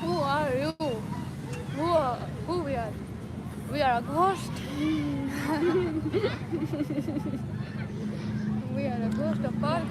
Who are you? Who we are? We are a ghost. We are a ghost of park.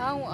How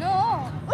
No.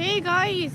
Hey guys.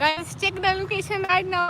guys check the location right now.